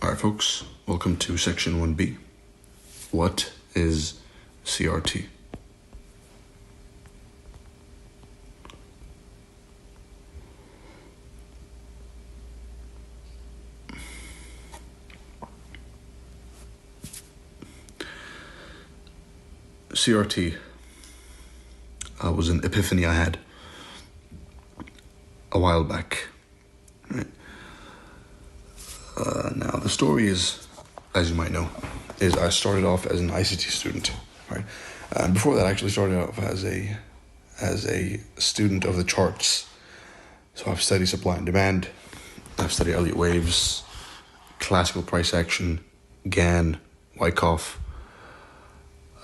Alright folks, welcome to section 1B. What is CRT? CRT was an epiphany I had a while back. Right? Now the story is, as you might know, is I started off as an ICT student, right? And before that, I actually started off as a student of the charts. So I've studied supply and demand, I've studied Elliott waves, classical price action, Gann, Wyckoff.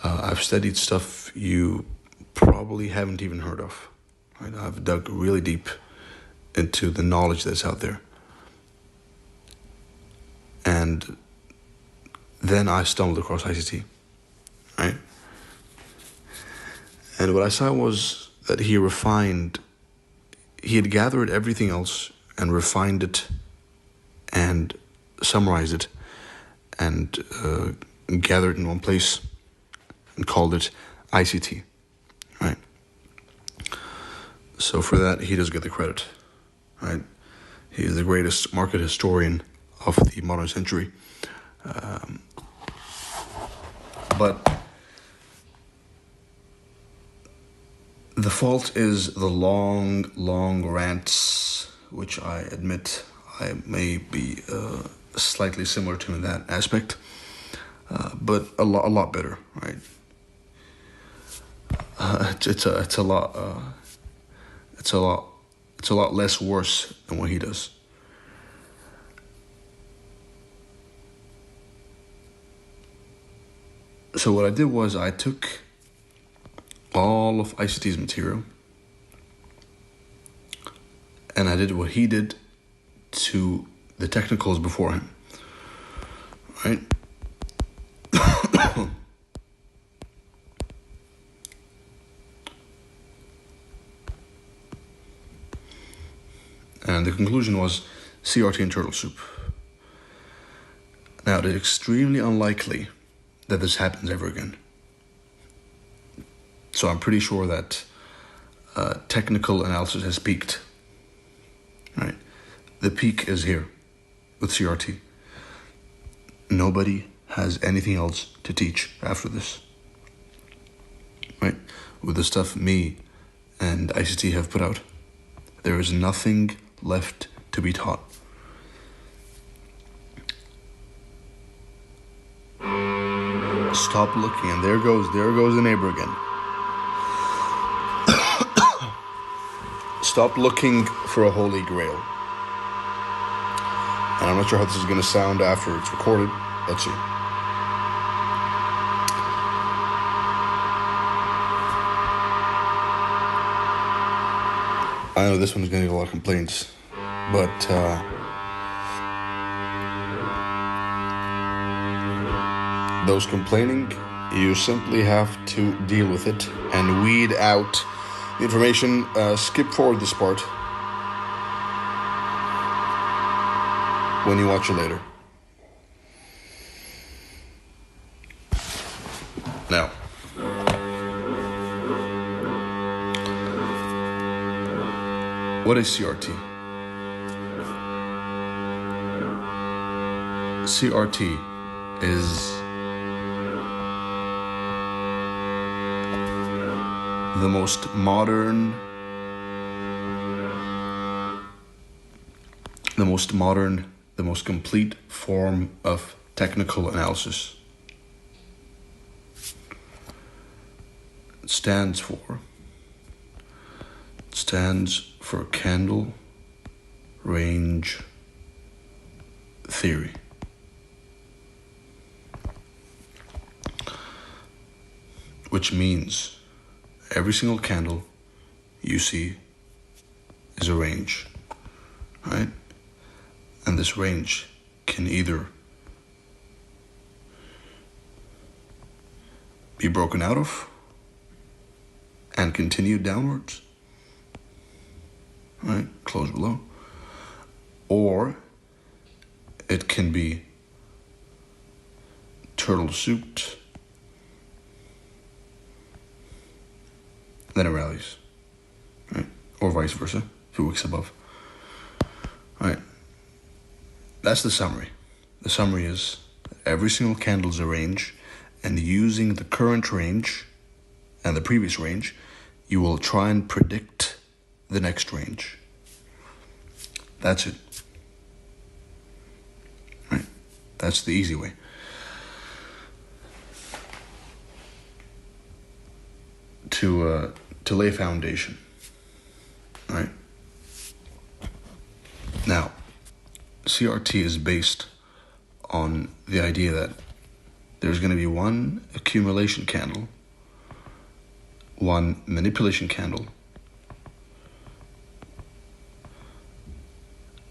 I've studied stuff you probably haven't even heard of. Right? I've dug really deep into the knowledge that's out there. And then I stumbled across ICT, right? And what I saw was that he had gathered everything else and refined it and summarized it and gathered it in one place and called it ICT, right? So for that, he does get the credit, right? He's the greatest market historian of the modern century. But the fault is the long rants, which I admit I may be slightly similar to in that aspect, but a lot better, right? It's a lot less worse than what he does. So what I did was I took all of ICT's material and I did what he did to the technicals before him, right? And the conclusion was CRT and turtle soup. Now, it is extremely unlikely that this happens ever again. So I'm pretty sure that technical analysis has peaked, right? The peak is here with CRT. Nobody has anything else to teach after this, right? With the stuff me and ICT have put out, there is nothing left to be taught. Stop looking, and there goes the neighbor again. Stop looking for a holy grail. And I'm not sure how this is going to sound after it's recorded. Let's see. I know this one is going to get a lot of complaints, but those complaining, you simply have to deal with it and weed out the information. Skip forward this part when you watch it later. Now, what is CRT? CRT is the most modern, the most complete form of technical analysis. It stands for candle range theory. Which means every single candle you see is a range, right? And this range can either be broken out of and continue downwards, right? Close below. Or it can be turtle suit, then it rallies, right? Or vice versa, a few wicks above. All right, that's the summary. The summary is every single candle is a range, and using the current range and the previous range, you will try and predict the next range. That's it. Right? That's the easy way. To lay a foundation. Right? Now, CRT is based on the idea that there's going to be one accumulation candle, one manipulation candle,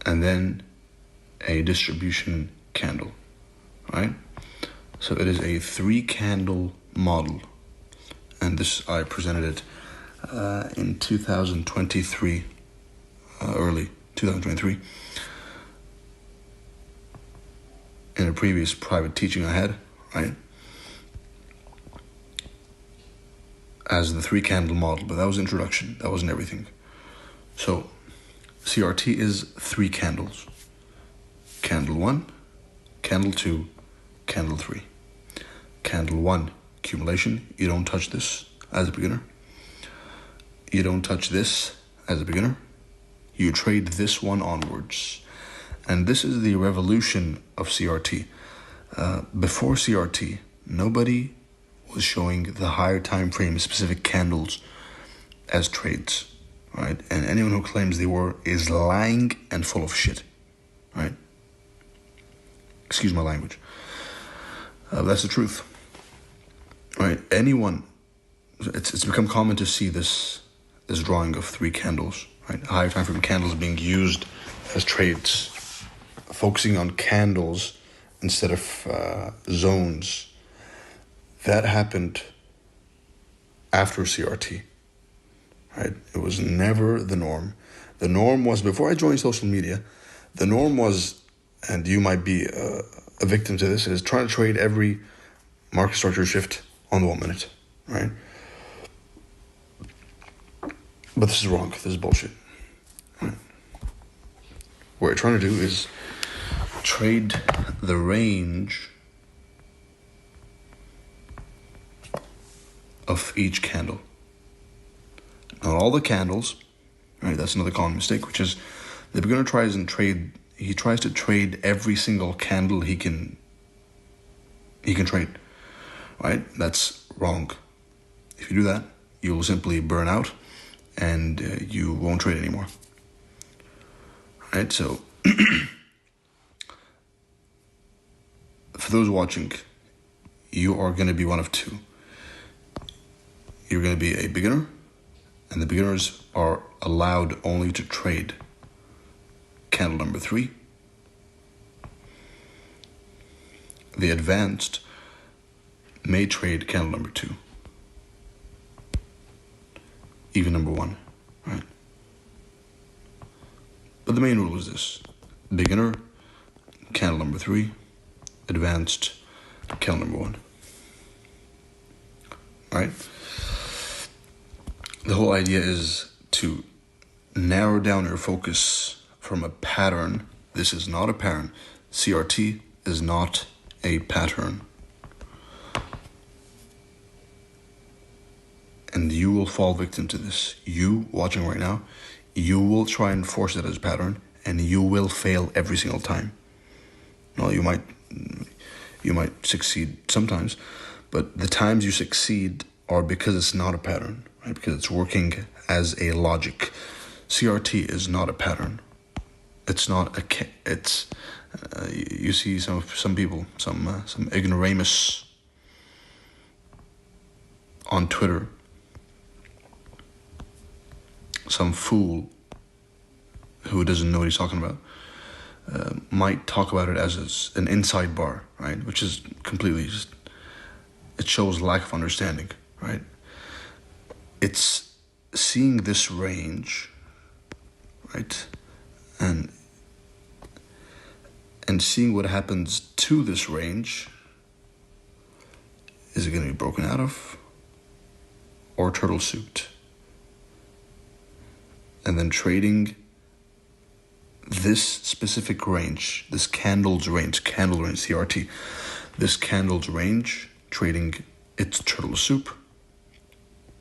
and then a distribution candle, right? So it is a 3-candle model, and this I presented it in 2023, early 2023, in a previous private teaching I had, right? As the 3-candle model, but that was introduction. That wasn't everything. So CRT is 3 candles. Candle 1, candle 2, candle 3. Candle 1, accumulation. You don't touch this as a beginner. You don't touch this as a beginner. You trade this one onwards. And this is the revolution of CRT. Before CRT, nobody was showing the higher time frame specific candles as trades, right? And anyone who claims they were is lying and full of shit, right? Excuse my language. That's the truth, right? Anyone, it's become common to see this drawing of 3 candles, right? Higher time frame candles being used as trades, focusing on candles instead of zones. That happened after CRT, right? It was never the norm. The norm was, before I joined social media, the norm was, and you might be a victim to this, is trying to trade every market structure shift on the 1 minute, right? But this is wrong. This is bullshit. Right? What you're trying to do is trade the range of each candle. Not all the candles, right? That's another common mistake, which is the beginner tries to trade every single candle he can trade, right? That's wrong. If you do that, you will simply burn out and you won't trade anymore, right? So for those watching, you are going to be one of two. You're going to be a beginner, and the beginners are allowed only to trade candle number 3. The advanced may trade candle number 2, even number 1, right? But the main rule is this: beginner, candle number 3, advanced, candle number 1, right? The whole idea is to narrow down your focus from a pattern. This is not a pattern. CRT is not a pattern. And you will fall victim to this. You watching right now, you will try and force it as a pattern, and you will fail every single time. Well, you might succeed sometimes, but the times you succeed are because it's not a pattern, right? Because it's working as a logic. CRT is not a pattern. It's not it's you see some people, some ignoramus on Twitter, some fool who doesn't know what he's talking about, might talk about it as an inside bar, right? Which is completely just, it shows lack of understanding, right? It's seeing this range, right? And seeing what happens to this range Is it going to be broken out of or turtle souped? And then trading this specific range, this candle range, CRT, this candle's range, trading its turtle soup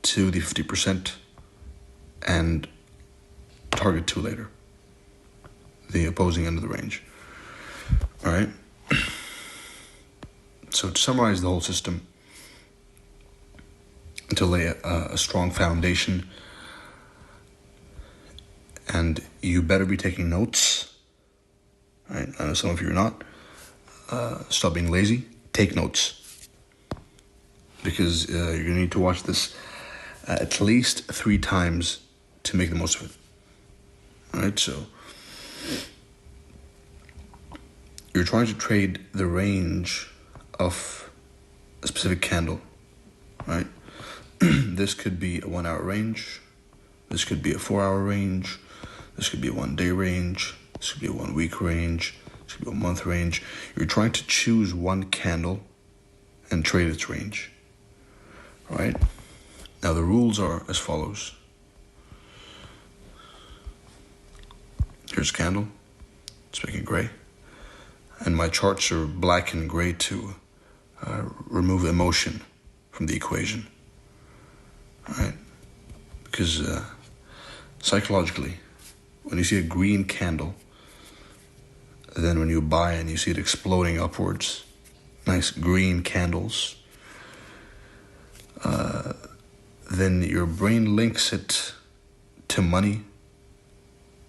to the 50% and target 2 later, the opposing end of the range. All right. So to summarize the whole system, to lay a strong foundation, and you better be taking notes. Right? I know some of you are not. Stop being lazy. Take notes, because you're going to need to watch this at least 3 times to make the most of it. All right, so you're trying to trade the range of a specific candle, right? This could be a 1 hour range. This could be a 4 hour range. This could be a 1 day range. This could be a 1 week range. This could be a month range. You're trying to choose one candle and trade its range. All right? Now the rules are as follows. Here's a candle. It's making gray. And my charts are black and gray to remove emotion from the equation. All right? Because psychologically, when you see a green candle, then when you buy and you see it exploding upwards, nice green candles, then your brain links it to money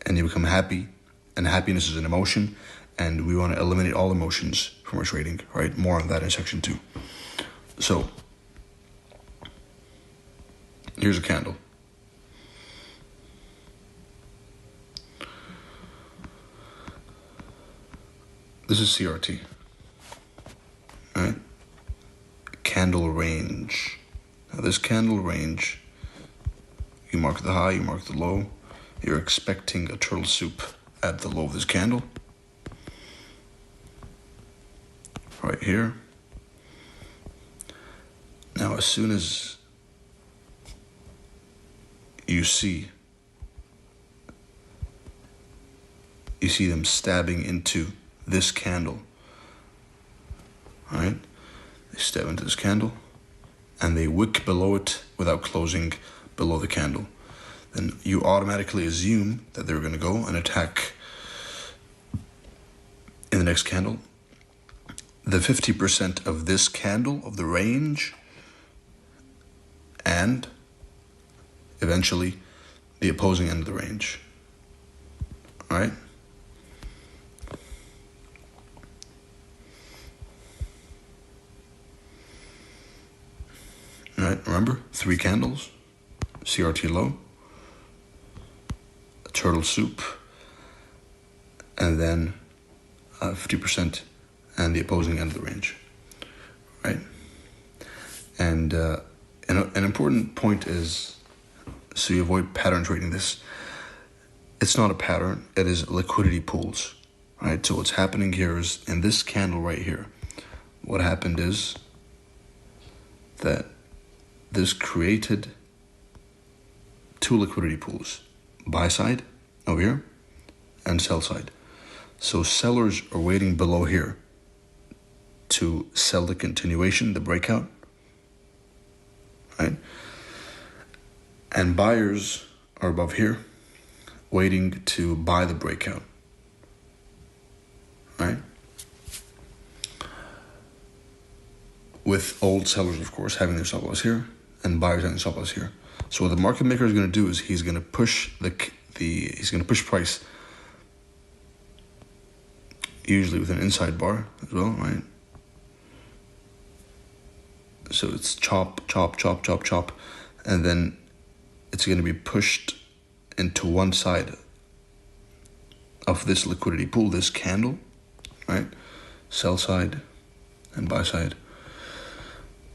and you become happy, and happiness is an emotion, and we want to eliminate all emotions from our trading, right? More on that in section 2. So, here's a candle. This is CRT, right? Candle range. Now this candle range, you mark the high, you mark the low. You're expecting a turtle soup at the low of this candle. Right here. Now as soon as you see them stabbing into this candle, right? They stab into this candle and they wick below it without closing below the candle. Then you automatically assume that they're going to go and attack in the next candle the 50% of this candle of the range, and eventually the opposing end of the range. All right? All right, remember, 3 candles, CRT low, a turtle soup, and then 50% and the opposing end of the range, right? And an important point is, so you avoid pattern trading this, it's not a pattern, it is liquidity pools, right? So what's happening here is, in this candle right here, what happened is that this created 2 liquidity pools, buy side over here and sell side. So sellers are waiting below here to sell the continuation, the breakout, right? And buyers are above here waiting to buy the breakout, right? With old sellers, of course, having their stop loss here and buyers having stop loss here. So what the market maker is going to do is he's going to push he's going to push price, usually with an inside bar as well, right? So it's chop, chop, chop, chop, chop, and then it's going to be pushed into one side of this liquidity pool, this candle, right? Sell side and buy side.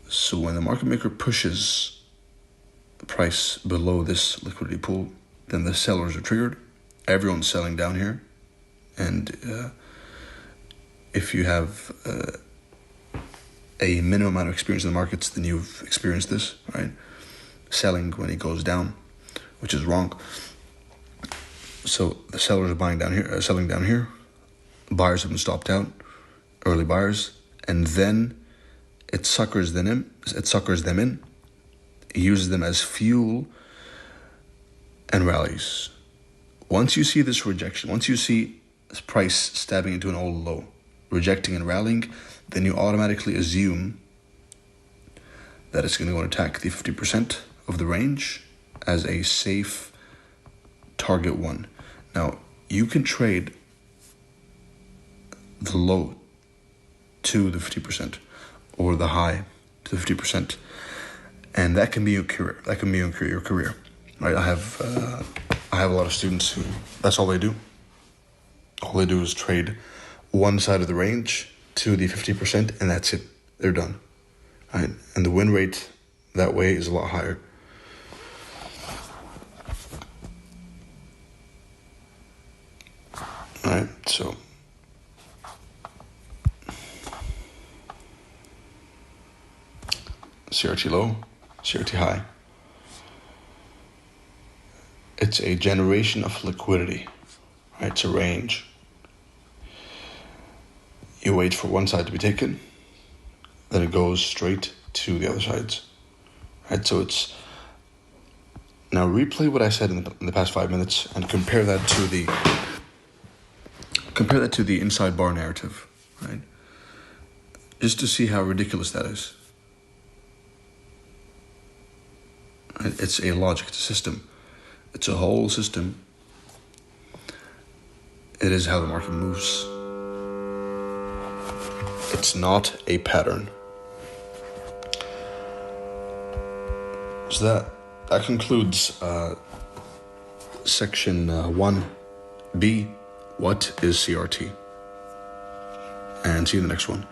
So when the market maker pushes the price below this liquidity pool, then the sellers are triggered. Everyone's selling down here. And if you have a minimum amount of experience in the markets, then you've experienced this, right? Selling when it goes down, which is wrong. So the sellers are buying down here, selling down here. Buyers have been stopped out, early buyers, and then it suckers them in. It uses them as fuel and rallies. Once you see this rejection, once you see this price stabbing into an old low, rejecting and rallying, then you automatically assume that it's going to go and attack the 50% of the range as a safe target one. Now, you can trade the low to the 50% or the high to the 50%, and that can be your career. That can be your career, right? I have a lot of students who that's all they do. All they do is trade one side of the range to the 50%, and that's it. They're done, right? And the win rate that way is a lot higher. All right, so CRT low, CRT high. It's a generation of liquidity, right? It's a range. You wait for one side to be taken, then it goes straight to the other sides, right? So it's, now replay what I said in the past 5 minutes and compare that to the inside bar narrative, right? Just to see how ridiculous that is. It's a logic, it's a system. It's a whole system. It is how the market moves. It's not a pattern. So that concludes section 1B, what is CRT? And see you in the next one.